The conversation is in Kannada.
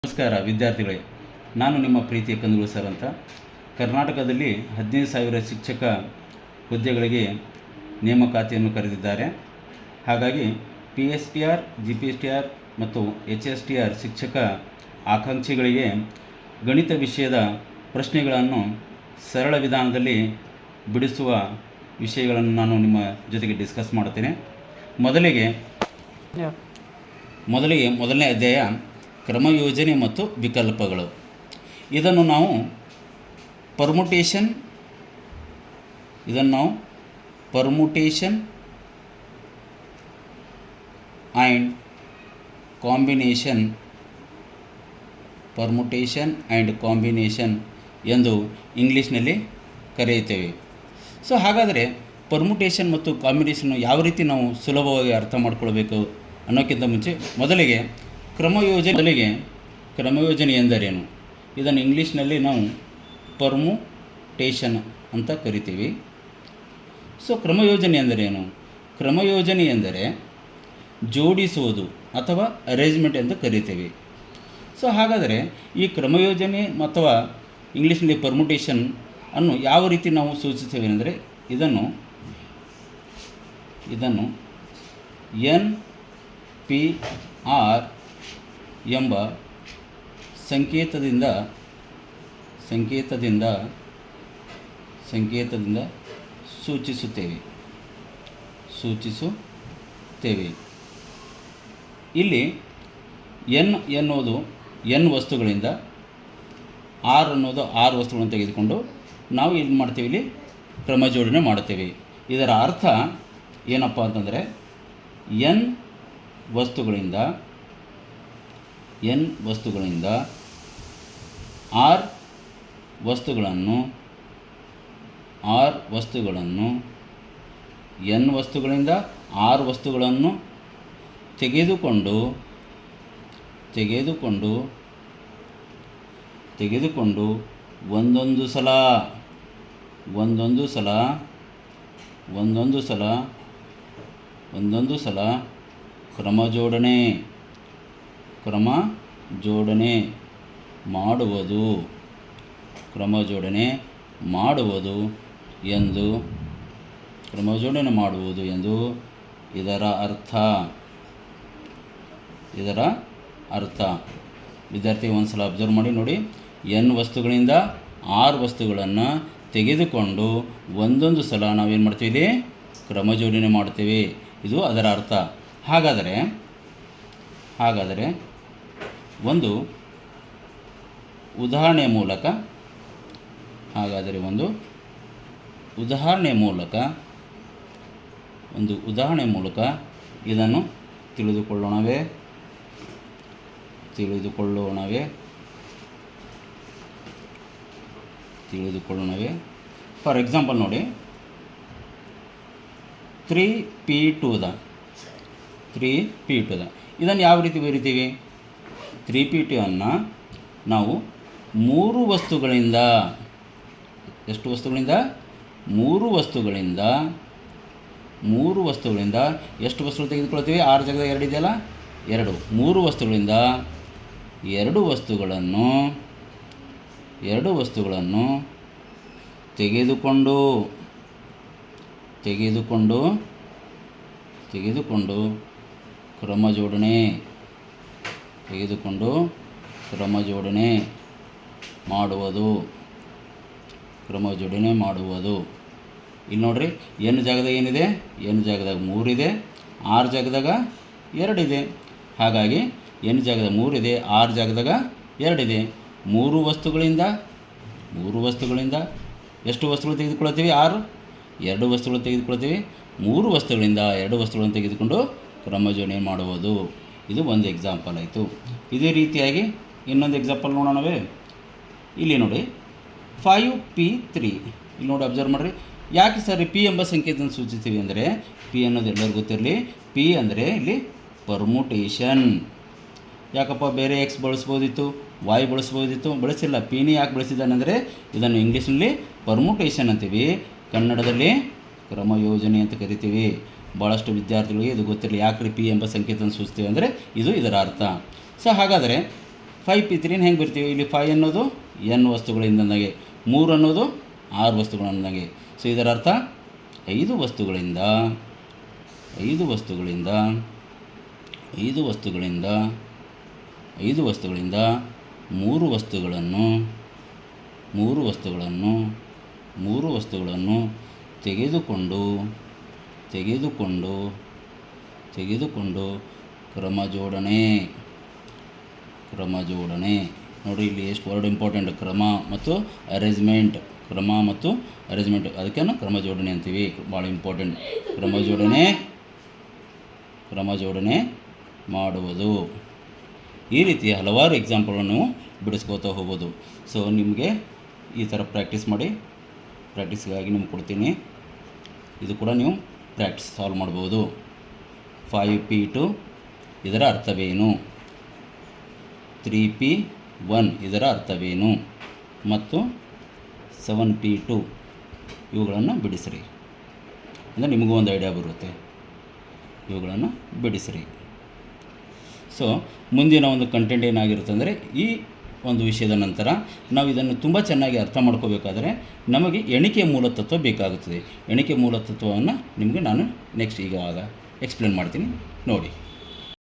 ನಮಸ್ಕಾರ ವಿದ್ಯಾರ್ಥಿಗಳೇ, ನಾನು ನಿಮ್ಮ ಪ್ರೀತಿಯ ಕಂದುಗಳು ಸರ್ ಅಂತ. ಕರ್ನಾಟಕದಲ್ಲಿ 15,000 ಶಿಕ್ಷಕ ಹುದ್ದೆಗಳಿಗೆ ನೇಮಕಾತಿಯನ್ನು ಕರೆದಿದ್ದಾರೆ. ಹಾಗಾಗಿ PSTR, GPSTR ಮತ್ತು HSTR ಶಿಕ್ಷಕ ಆಕಾಂಕ್ಷಿಗಳಿಗೆ ಗಣಿತ ವಿಷಯದ ಪ್ರಶ್ನೆಗಳನ್ನು ಸರಳ ವಿಧಾನದಲ್ಲಿ ಬಿಡಿಸುವ ವಿಷಯಗಳನ್ನು ನಾನು ನಿಮ್ಮ ಜೊತೆಗೆ ಡಿಸ್ಕಸ್ ಮಾಡುತ್ತೇನೆ. ಮೊದಲಿಗೆ ಮೊದಲನೇ ಅಧ್ಯಾಯ ಕ್ರಮಯೋಜನೆ ಮತ್ತು ವಿಕಲ್ಪಗಳು. ಇದನ್ನು ನಾವು ಪರ್ಮುಟೇಷನ್ ಆ್ಯಂಡ್ ಕಾಂಬಿನೇಷನ್ ಎಂದು ಇಂಗ್ಲೀಷ್ನಲ್ಲಿ ಕರೆಯುತ್ತೇವೆ. ಸೊ ಹಾಗಾದರೆ ಪರ್ಮುಟೇಷನ್ ಮತ್ತು ಕಾಂಬಿನೇಷನ್ ಯಾವ ರೀತಿ ನಾವು ಸುಲಭವಾಗಿ ಅರ್ಥ ಮಾಡ್ಕೊಳ್ಬೇಕು ಅನ್ನೋಕ್ಕಿಂತ ಮುಂಚೆ ಮೊದಲಿಗೆ ಕ್ರಮಯೋಜನೆ ಎಂದರೇನು, ಇದನ್ನು ಇಂಗ್ಲೀಷ್ನಲ್ಲಿ ನಾವು ಪರ್ಮುಟೇಷನ್ ಅಂತ ಕರಿತೀವಿ. ಸೊ ಕ್ರಮಯೋಜನೆ ಎಂದರೇನು? ಕ್ರಮಯೋಜನೆ ಎಂದರೆ ಜೋಡಿಸುವುದು ಅಥವಾ ಅರೇಂಜ್ಮೆಂಟ್ ಎಂದು ಕರಿತೀವಿ. ಸೊ ಹಾಗಾದರೆ ಈ ಕ್ರಮಯೋಜನೆ ಅಥವಾ ಇಂಗ್ಲೀಷ್ನಲ್ಲಿ ಪರ್ಮುಟೇಷನ್ ಅನ್ನು ಯಾವ ರೀತಿ ನಾವು ಸೂಚಿಸ್ತೇವೆ ಅಂದರೆ ಇದನ್ನು NPR ಎಂಬ ಸಂಕೇತದಿಂದ ಸೂಚಿಸುತ್ತೇವೆ. ಇಲ್ಲಿ N ಎನ್ನುವುದು N ವಸ್ತುಗಳಿಂದ, R ಅನ್ನೋದು R ವಸ್ತುಗಳನ್ನು ತೆಗೆದುಕೊಂಡು ನಾವು ಏನು ಮಾಡ್ತೀವಿ, ಇಲ್ಲಿ ಕ್ರಮಜೋಡಣೆ ಮಾಡುತ್ತೇವೆ. ಇದರ ಅರ್ಥ ಏನಪ್ಪ ಅಂತಂದರೆ N ವಸ್ತುಗಳಿಂದ R ವಸ್ತುಗಳನ್ನು N ವಸ್ತುಗಳಿಂದ R ವಸ್ತುಗಳನ್ನು ತೆಗೆದುಕೊಂಡು ಒಂದೊಂದು ಸಲ ಕ್ರಮಜೋಡಣೆ ಮಾಡುವುದು ಎಂದು ಇದರ ಅರ್ಥ. ವಿದ್ಯಾರ್ಥಿ ಒಂದು ಸಲ ಅಬ್ಸರ್ವ್ ಮಾಡಿ ನೋಡಿ. N ವಸ್ತುಗಳಿಂದ R ವಸ್ತುಗಳನ್ನು ತೆಗೆದುಕೊಂಡು ಒಂದೊಂದು ಸಲ ನಾವೇನು ಮಾಡ್ತೀವಿ, ಇಲ್ಲಿ ಕ್ರಮಜೋಡಣೆ ಮಾಡ್ತೀವಿ. ಇದು ಅದರ ಅರ್ಥ. ಹಾಗಾದರೆ ಒಂದು ಉದಾಹರಣೆ ಮೂಲಕ ಇದನ್ನು ತಿಳಿದುಕೊಳ್ಳೋಣವೇ? ಫಾರ್ ಎಕ್ಸಾಂಪಲ್ ನೋಡಿ, 3p2 ಇದನ್ನು ಯಾವ ರೀತಿ ಬರಿತೀವಿ? 3p2 ಅನ್ನು ನಾವು ಮೂರು ವಸ್ತುಗಳಿಂದ ಎಷ್ಟು ವಸ್ತುಗಳು ತೆಗೆದುಕೊಳ್ತೀವಿ? 6 ಜಾಗದಾಗ 2 ಇದೆಯಲ್ಲ, 2. 3 ವಸ್ತುಗಳಿಂದ 2 ವಸ್ತುಗಳನ್ನು ತೆಗೆದುಕೊಂಡು ಕ್ರಮಜೋಡಣೆ ಮಾಡುವುದು. ಇಲ್ಲಿ ನೋಡ್ರಿ, N ಜಾಗದಾಗ ಏನಿದೆ? N ಜಾಗದಾಗ 3 ಇದೆ, R ಜಾಗದಾಗ 2 ಇದೆ. ಹಾಗಾಗಿ N ಜಾಗದಾಗ 3 ಇದೆ, R ಜಾಗದಾಗ 2 ಇದೆ. 3 ವಸ್ತುಗಳಿಂದ ಎಷ್ಟು ವಸ್ತುಗಳು ತೆಗೆದುಕೊಳ್ತೀವಿ? 2 ವಸ್ತುಗಳು ತೆಗೆದುಕೊಳ್ತೀವಿ. 3 ವಸ್ತುಗಳಿಂದ 2 ವಸ್ತುಗಳನ್ನು ತೆಗೆದುಕೊಂಡು ಕ್ರಮಜೋಡಣೆ ಮಾಡುವುದು. ಇದು ಒಂದು ಎಕ್ಸಾಂಪಲ್ ಆಯಿತು. ಇದೇ ರೀತಿಯಾಗಿ ಇನ್ನೊಂದು ಎಕ್ಸಾಂಪಲ್ ನೋಡೋಣವೇ? ಇಲ್ಲಿ ನೋಡಿ, 5p3. ಇಲ್ಲಿ ನೋಡಿ, ಅಬ್ಸರ್ವ್ ಮಾಡಿರಿ. ಯಾಕೆ ಸರ್ P ಎಂಬ ಸಂಕೇತವನ್ನು ಸೂಚಿಸ್ತೀವಿ ಅಂದರೆ, P ಅನ್ನೋದು ಎಲ್ಲರಿಗೂ ಗೊತ್ತಿರಲಿ, P ಅಂದರೆ ಇಲ್ಲಿ ಪರ್ಮುಟೇಷನ್. ಯಾಕಪ್ಪ ಬೇರೆ X ಬಳಸ್ಬೋದಿತ್ತು, Y ಬಳಸ್ಬೋದಿತ್ತು, ಬಳಸಿಲ್ಲ. Pನೇ ಯಾಕೆ ಬಳಸಿದ್ದಾನೆ ಅಂದರೆ ಇದನ್ನು ಇಂಗ್ಲೀಷ್ನಲ್ಲಿ ಪರ್ಮುಟೇಷನ್ ಅಂತೀವಿ, ಕನ್ನಡದಲ್ಲಿ ಕ್ರಮಯೋಜನೆ ಅಂತ ಕರಿತೀವಿ. ಭಾಳಷ್ಟು ವಿದ್ಯಾರ್ಥಿಗಳಿಗೆ ಇದು ಗೊತ್ತಿರಲಿ. ಯಾಕ್ರಿ P ಎಂಬ ಸಂಕೇತವನ್ನು ಸೂಚಿಸ್ತೀವಿ ಅಂದರೆ ಇದು ಇದರ ಅರ್ಥ. ಸೊ ಹಾಗಾದರೆ 5p3 ಹೆಂಗೆ ಬರ್ತೀವಿ, ಇಲ್ಲಿ 5 ಅನ್ನೋದು n ವಸ್ತುಗಳಿಂದಂದಾಗೆ, 3 ಅನ್ನೋದು 6 ವಸ್ತುಗಳಂದಂಗೆ. ಸೊ ಇದರ ಅರ್ಥ 5 ವಸ್ತುಗಳಿಂದ 5 ವಸ್ತುಗಳಿಂದ 5 ವಸ್ತುಗಳಿಂದ 5 ವಸ್ತುಗಳಿಂದ 3 ವಸ್ತುಗಳನ್ನು 3 ವಸ್ತುಗಳನ್ನು 3 ವಸ್ತುಗಳನ್ನು ತೆಗೆದುಕೊಂಡು ತೆಗೆದುಕೊಂಡು ತೆಗೆದುಕೊಂಡು ಕ್ರಮ ಜೋಡಣೆ ನೋಡಿರಿ, ಇಲ್ಲಿ ಎಷ್ಟು ವರ್ಡ್ ಇಂಪಾರ್ಟೆಂಟ್, ಕ್ರಮ ಮತ್ತು ಅರೇಂಜ್ಮೆಂಟ್. ಕ್ರಮ ಮತ್ತು ಅರೇಂಜ್ಮೆಂಟ್, ಅದಕ್ಕೆ ಕ್ರಮ ಜೋಡಣೆ ಅಂತೀವಿ, ಭಾಳ ಇಂಪಾರ್ಟೆಂಟ್. ಕ್ರಮ ಜೋಡಣೆ ಮಾಡುವುದು. ಈ ರೀತಿ ಹಲವಾರು ಎಕ್ಸಾಂಪಲ್ಗಳನ್ನು ಬಿಡಿಸ್ಕೋತಾ ಹೋಗ್ಬೋದು. ಸೊ ನಿಮಗೆ ಈ ಥರ ಪ್ರಾಕ್ಟೀಸ್ ಮಾಡಿ, ಪ್ರಾಕ್ಟೀಸ್ಗಾಗಿ ನಿಮ್ಗೆ ಕೊಡ್ತೀನಿ. ಇದು ಕೂಡ ನೀವು ಪ್ರಾಕ್ಟೀಸ್ ಸಾಲ್ವ್ ಮಾಡ್ಬೋದು. 5p2 ಇದರ ಅರ್ಥವೇನು, 3p1 ಇದರ ಅರ್ಥವೇನು ಮತ್ತು 7p2 ಇವುಗಳನ್ನು ಬಿಡಿಸ್ರಿ. ಅಂದರೆ ನಿಮಗೂ ಒಂದು ಐಡಿಯಾ ಬರುತ್ತೆ. ಇವುಗಳನ್ನು ಬಿಡಿಸ್ರಿ. ಸೊ ಮುಂದಿನ ಒಂದು ಕಂಟೆಂಟ್ ಏನಾಗಿರುತ್ತೆ ಅಂದರೆ, ಈ ಒಂದು ವಿಷಯದ ನಂತರ ನಾವು ಇದನ್ನು ತುಂಬ ಚೆನ್ನಾಗಿ ಅರ್ಥ ಮಾಡ್ಕೋಬೇಕಾದ್ರೆ ನಮಗೆ ಎಣಿಕೆ ಮೂಲತತ್ವ ಬೇಕಾಗುತ್ತದೆ. ಎಣಿಕೆ ಮೂಲತತ್ವವನ್ನು ನಿಮಗೆ ನಾನು ನೆಕ್ಸ್ಟ್ ಈಗ ಎಕ್ಸ್ಪ್ಲೇನ್ ಮಾಡ್ತೀನಿ ನೋಡಿ.